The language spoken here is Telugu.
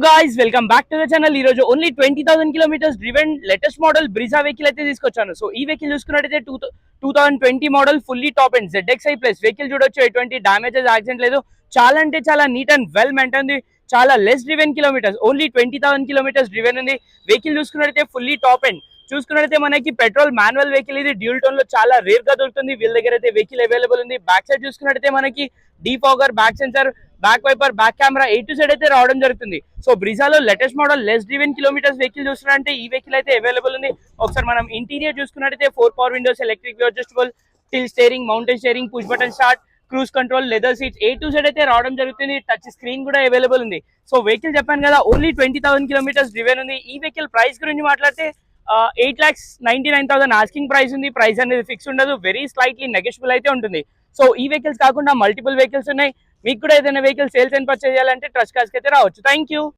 Guys, welcome back to the channel. ఈ రోజు only 20,000 kilometers driven latest model Brezza vehicle అయితే తీసుకొచ్చాను. సో ఈ వెహికల్ చూసుకున్నట్టయితే 2020 model fully top and ZXi plus vehicle చూడొచ్చు. ఎటువంటి డామేజెస్ యాక్సిడెంట్ లేదు. చాలా అంటే చాలా నీట్ అండ్ వెల్ మెయింటైన్ ఉంది. చాలా less driven kilometers, only 20,000 kilometers driven ఉంది. వెహికల్ చూసుకున్నట్టయితే ఫుల్లీ టాప్ అండ్ చూసుకున్నట్టయితే మనకి పెట్రోల్ మాన్యువల్ వెహికల్ ఇది డ్యూల్ టోన్ లో చాలా రేర్ గా దొరుకుతుంది. వీళ్ళ దగ్గర అయితే వెహికల్ అవైలబుల్ ఉంది. బ్యాక్ సైడ్ చూసుకున్నట్టయితే మనకి defogger, back sensor, back wiper, back camera A to Z అయితే రావడం జరుగుతుంది. సో బ్రిజాలో latest model less driven kilometers vehicle చూస్తున్నారంటే ఈ వెహికల్ అయితే అవైలబుల్ ఉంది. ఒకసారి మనం ఇంటీరియర్ చూసుకున్నట్టయితే 4 power Windows, electric adjustable, till steering, mountain steering, push button start, cruise control, leather seats A to Z అయితే రావడం జరుగుతుంది. టచ్ స్క్రీన్ కూడా అవైలబుల్ ఉంది. సో వెహికల్ చెప్పాను కదా, ఓన్లీ 20,000 కిలోమీటర్స్ డ్రివెన్ ఉంది. ఈ వెహికల్ ప్రైస్ గురించి మాట్లాడితే 8,99,000 ఆస్కింగ్ ప్రైస్ ఉంది. ప్రైస్ అనేది ఫిక్స్ ఉండదు, వెరీ స్లైట్లీ నెగోషియబుల్ అయితే ఉంటుంది. సో ఈ వెహికల్స్ కాకుండా మల్టిపుల్ వెహికల్స్ ఉన్నాయి. మీకు కూడా ఏదైనా వెహికల్ సేల్స్ అండ్ పర్చేజ్ చేయాలంటే ట్రస్ట్ కార్స్ అయితే రావచ్చు. Thank you.